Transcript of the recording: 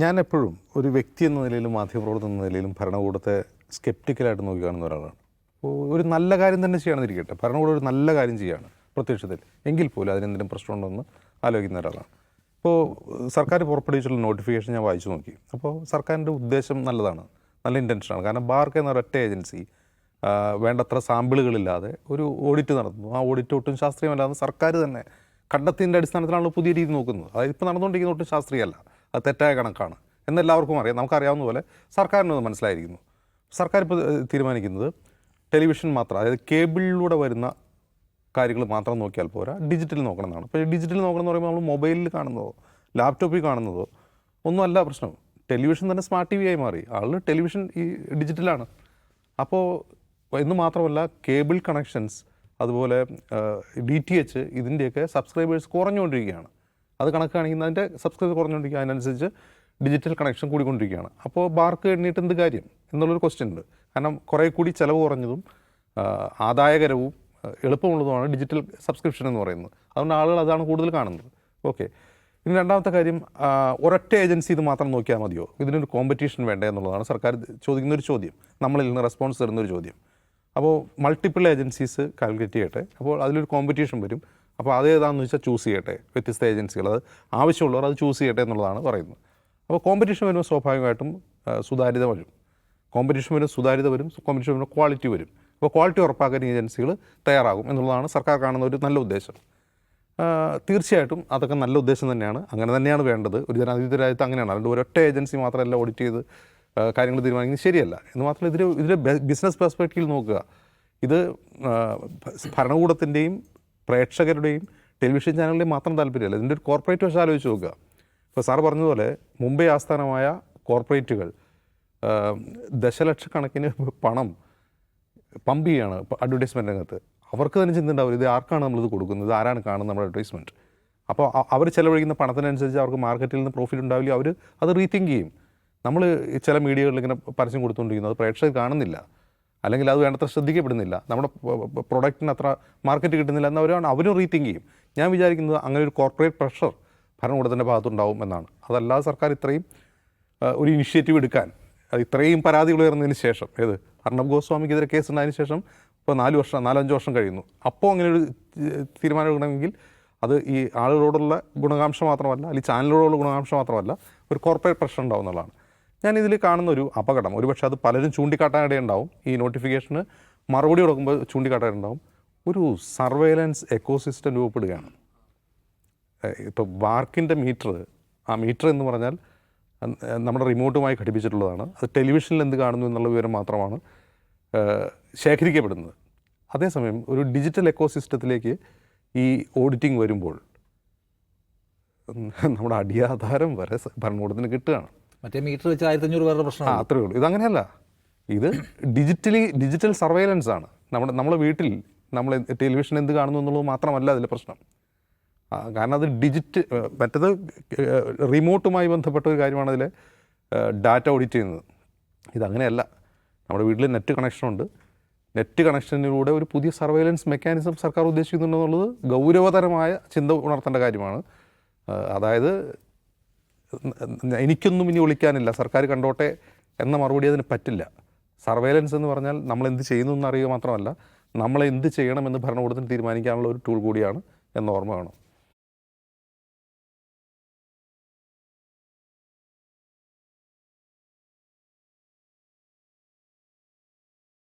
ഞാൻ എപ്പോഴും ഒരു വ്യക്തി എന്ന നിലയിലും മാധ്യമപ്രവർത്തനം എന്ന നിലയിലും ഭരണകൂടത്തെ സ്കെപ്റ്റിക്കലായിട്ട് നോക്കി കാണുന്ന ഒരാളാണ്. അപ്പോൾ ഒരു നല്ല കാര്യം തന്നെ ചെയ്യണമെന്നിരിക്കട്ടെ, ഭരണകൂടം ഒരു നല്ല കാര്യം ചെയ്യുകയാണ് പ്രത്യക്ഷത്തിൽ, എങ്കിൽ പോലും അതിനെന്തെങ്കിലും പ്രശ്നമുണ്ടോയെന്ന് ആലോചിക്കുന്ന ഒരാളാണ്. ഇപ്പോൾ സർക്കാർ പുറപ്പെടുവിച്ചുള്ള നോട്ടിഫിക്കേഷൻ ഞാൻ വായിച്ചു നോക്കി. അപ്പോൾ സർക്കാരിൻ്റെ ഉദ്ദേശം നല്ലതാണ്, നല്ല ഇൻറ്റൻഷനാണ്. കാരണം ബാർക്ക് എന്ന ഒരൊറ്റ ഏജൻസി വേണ്ടത്ര സാമ്പിളുകളില്ലാതെ ഒരു ഓഡിറ്റ് നടത്തുന്നു. ആ ഓഡിറ്റ് ഒട്ടും ശാസ്ത്രീയമല്ലാതെ സർക്കാർ തന്നെ കണ്ടെത്തിയതിൻ്റെ അടിസ്ഥാനത്തിലാണല്ലോ പുതിയ രീതി നോക്കുന്നത്. അതായത് ഇപ്പോൾ നടന്നുകൊണ്ടിരിക്കുന്ന ഒട്ടും ശാസ്ത്രീയമല്ല, അത് തെറ്റായ കണക്കാണ് എന്നെല്ലാവർക്കും അറിയാം. നമുക്കറിയാവുന്ന പോലെ സർക്കാരിനത് മനസ്സിലായിരിക്കുന്നു. സർക്കാർ ഇപ്പോൾ തീരുമാനിക്കുന്നത് ടെലിവിഷൻ മാത്രം, അതായത് കേബിളിലൂടെ വരുന്ന കാര്യങ്ങൾ മാത്രം നോക്കിയാൽ പോരാ, ഡിജിറ്റൽ നോക്കണം എന്നാണ്. അപ്പോൾ ഡിജിറ്റൽ നോക്കണം എന്ന് പറയുമ്പോൾ നമ്മൾ മൊബൈലിൽ കാണുന്നതോ ലാപ്ടോപ്പിൽ കാണുന്നതോ ഒന്നുമല്ല പ്രശ്നം. ടെലിവിഷൻ തന്നെ സ്മാർട്ട് ടി വി ആയി മാറി. ആളുകൾ ടെലിവിഷൻ ഈ ഡിജിറ്റലാണ്. അപ്പോൾ എന്ന് മാത്രമല്ല, കേബിൾ കണക്ഷൻസ് അതുപോലെ DTH ഇതിൻ്റെയൊക്കെ സബ്സ്ക്രൈബേഴ്സ് കുറഞ്ഞുകൊണ്ടിരിക്കുകയാണ്. അത് കണക്ക് കാണിക്കുന്നതിൻ്റെ സബ്സ്ക്രൈബർ കുറഞ്ഞുകൊണ്ടിരിക്കുക, അതിനനുസരിച്ച് ഡിജിറ്റൽ കണക്ഷൻ കൂടിക്കൊണ്ടിരിക്കുകയാണ്. അപ്പോൾ ബാർക്ക് എണ്ണിയിട്ട് എന്ത് കാര്യം എന്നുള്ളൊരു ക്വസ്റ്റ്യൻ ഉണ്ട്. കാരണം കുറേ കൂടി ചിലവ് കുറഞ്ഞതും ആദായകരവും എളുപ്പമുള്ളതുമാണ് ഡിജിറ്റൽ സബ്സ്ക്രിപ്ഷൻ എന്ന് പറയുന്നത്. അതുകൊണ്ട് ആളുകൾ അതാണ് കൂടുതൽ കാണുന്നത്. ഓക്കെ, ഇനി രണ്ടാമത്തെ കാര്യം, ഒരൊറ്റ ഏജൻസി ഇത് മാത്രം നോക്കിയാൽ മതിയോ? ഇതിനൊരു കോമ്പറ്റീഷൻ വേണ്ടേ എന്നുള്ളതാണ് സർക്കാർ ചോദിക്കുന്നൊരു ചോദ്യം, നമ്മളിൽ നിന്ന് റെസ്പോൺസ് തരുന്നൊരു ചോദ്യം. അപ്പോൾ മൾട്ടിപ്പിൾ ഏജൻസീസ് കാൽക്കുലേറ്റ് ചെയ്യട്ടെ, അപ്പോൾ അതിലൊരു കോമ്പറ്റീഷൻ വരും. അപ്പോൾ അതേതാണെന്ന് വെച്ചാൽ ചൂസ് ചെയ്യട്ടെ, വ്യത്യസ്ത ഏജൻസികൾ, അത് ആവശ്യമുള്ളവർ അത് ചൂസ് ചെയ്യട്ടെ എന്നുള്ളതാണ് പറയുന്നത്. അപ്പോൾ കോമ്പറ്റീഷൻ വരുമ്പോൾ സ്വാഭാവികമായിട്ടും സുതാര്യത വരും. കോമ്പറ്റീഷൻ വരും, സുതാര്യത വരും, കോമ്പറ്റീഷൻ വരുമ്പോൾ ക്വാളിറ്റി വരും. അപ്പോൾ ക്വാളിറ്റി ഉറപ്പാക്കാൻ ഏജൻസികൾ തയ്യാറാകും എന്നുള്ളതാണ് സർക്കാർ കാണുന്ന ഒരു നല്ല ഉദ്ദേശം. തീർച്ചയായിട്ടും അതൊക്കെ നല്ല ഉദ്ദേശം തന്നെയാണ്, അങ്ങനെ തന്നെയാണ് വേണ്ടത്. ഒരു ജനാധിപത്യ രാജ്യത്ത് അങ്ങനെയാണ്. അതുകൊണ്ട് ഒരൊറ്റ ഏജൻസി മാത്രമല്ല ഓഡിറ്റ് ചെയ്ത് കാര്യങ്ങൾ തീരുമാനിക്കുന്നത് ശരിയല്ല. എന്ന് മാത്രമല്ല, ഇതിൽ ബിസിനസ് പെർസ്പെക്റ്റീവിൽ നോക്കുക, ഇത് ഭരണകൂടത്തിൻ്റെയും പ്രേക്ഷകരുടെയും ടെലിവിഷൻ ചാനലിൻ്റെയും മാത്രം താല്പര്യമല്ല, ഇതിൻ്റെ ഒരു കോർപ്പറേറ്റ് വശം ആലോചിച്ച് നോക്കുക. ഇപ്പോൾ സാർ പറഞ്ഞതുപോലെ മുംബൈ ആസ്ഥാനമായ കോർപ്പറേറ്റുകൾ ദശലക്ഷക്കണക്കിന് പണം പമ്പ് ചെയ്യുകയാണ് അഡ്വർടൈസ്മെൻറ്റ് രംഗത്ത്. അവർക്ക് തന്നെ ചിന്ത ഉണ്ടാവില്ല, ഇത് ആർക്കാണ് നമ്മളിത് കൊടുക്കുന്നത്, ആരാണ് കാണുന്നത് നമ്മുടെ അഡ്വർടൈസ്മെൻറ്റ്. അപ്പോൾ അവർ ചിലവഴിക്കുന്ന പണത്തിനനുസരിച്ച് അവർക്ക് മാർക്കറ്റിൽ നിന്ന് പ്രോഫിറ്റ് ഉണ്ടാവില്ല. അവർ അത് റീതിങ്ക് ചെയ്യും. നമ്മൾ ചില മീഡിയകളിൽ ഇങ്ങനെ പരസ്യം കൊടുത്തുകൊണ്ടിരിക്കുന്നത് അത് പ്രേക്ഷകർ കാണുന്നില്ല, അല്ലെങ്കിൽ അത് വേണ്ടത്ര ശ്രദ്ധിക്കപ്പെടുന്നില്ല, നമ്മുടെ പ്രൊഡക്റ്റിന് അത്ര മാർക്കറ്റ് കിട്ടുന്നില്ല എന്നവരാണ് അവരും റീതിങ്ക് ചെയ്യും. ഞാൻ വിചാരിക്കുന്നത് അങ്ങനെ ഒരു കോർപ്പറേറ്റ് പ്രഷർ ഭരണകൂടത്തിൻ്റെ ഭാഗത്തുണ്ടാവും എന്നാണ്. അതല്ലാതെ സർക്കാർ ഇത്രയും ഒരു ഇനിഷ്യേറ്റീവ് എടുക്കാൻ, അത് ഇത്രയും പരാതികൾ ഉയർന്നതിന് ശേഷം, അർണബ് ഗോസ്വാമിക്കെതിരെ കേസുണ്ടായതിനു ശേഷം ഇപ്പോൾ 4-5 വർഷം കഴിയുന്നു. അപ്പോൾ അങ്ങനെ ഒരു തീരുമാനം എടുക്കണമെങ്കിൽ അത് ഈ ആളുകളോടുള്ള ഗുണകാംക്ഷ മാത്രമല്ല, അല്ലെങ്കിൽ ചാനലുകളോടുള്ള ഗുണകാംക്ഷ മാത്രമല്ല, ഒരു കോർപ്പറേറ്റ് പ്രഷർ ഉണ്ടാവും എന്നുള്ളതാണ് ഞാനിതിൽ കാണുന്ന ഒരു അപകടം. ഒരുപക്ഷെ അത് പലരും ചൂണ്ടിക്കാട്ടാനിടയുണ്ടാവും. ഈ നോട്ടിഫിക്കേഷന് മറുപടി കൊടുക്കുമ്പോൾ ചൂണ്ടിക്കാട്ടാനുണ്ടാവും. ഒരു സർവൈലൻസ് എക്കോസിസ്റ്റം രൂപപ്പെടുകയാണ്. ഇപ്പോൾ ബാർക്കിൻ്റെ മീറ്റർ, ആ മീറ്റർ എന്ന് പറഞ്ഞാൽ നമ്മുടെ റിമോട്ടുമായി ഘടിപ്പിച്ചിട്ടുള്ളതാണ്. അത് ടെലിവിഷനിൽ എന്ത് കാണുന്നു എന്നുള്ള വിവരം മാത്രമാണ് ശേഖരിക്കപ്പെടുന്നത്. അതേസമയം ഒരു ഡിജിറ്റൽ എക്കോസിസ്റ്റത്തിലേക്ക് ഈ ഓഡിറ്റിംഗ് വരുമ്പോൾ നമ്മുടെ അടിയാധാരം വരെ ഭരണകൂടത്തിന് കിട്ടുകയാണ്. മറ്റേ മീറ്റർ വെച്ച് 1500 പേരുടെ പ്രശ്നം അത്രയേ ഉള്ളൂ. ഇതങ്ങനെയല്ല, ഇത് ഡിജിറ്റൽ സർവൈലൻസ് ആണ്. നമ്മുടെ വീട്ടിൽ നമ്മൾ ടെലിവിഷൻ എന്ത് കാണുന്നു എന്നുള്ളത് മാത്രമല്ല അതിലെ പ്രശ്നം. കാരണം അത് മറ്റേത് റിമോട്ടുമായി ബന്ധപ്പെട്ട ഒരു കാര്യമാണ്, അതിൽ ഡാറ്റ ഓഡിറ്റ് ചെയ്യുന്നത്. ഇതങ്ങനെയല്ല. നമ്മുടെ വീട്ടിൽ നെറ്റ് കണക്ഷനുണ്ട്. നെറ്റ് കണക്ഷനിലൂടെ ഒരു പുതിയ സർവൈലൻസ് മെക്കാനിസം സർക്കാർ ഉദ്ദേശിക്കുന്നുണ്ടെന്നുള്ളത് ഗൗരവതരമായ ചിന്ത ഉണർത്തേണ്ട കാര്യമാണ്. അതായത് എനിക്കൊന്നും ഇനി ഒളിക്കാനില്ല, സർക്കാർ കണ്ടോട്ടെ എന്ന മറുപടി അതിന് പറ്റില്ല. സർവൈലൻസ് എന്ന് പറഞ്ഞാൽ നമ്മൾ എന്ത് ചെയ്യുന്നു എന്നറിയുക മാത്രമല്ല, നമ്മളെന്ത് ചെയ്യണമെന്ന് ഭരണകൂടത്തിന് തീരുമാനിക്കാനുള്ള ഒരു ടൂൾ കൂടിയാണ് എന്ന ഓർമ്മ വേണം.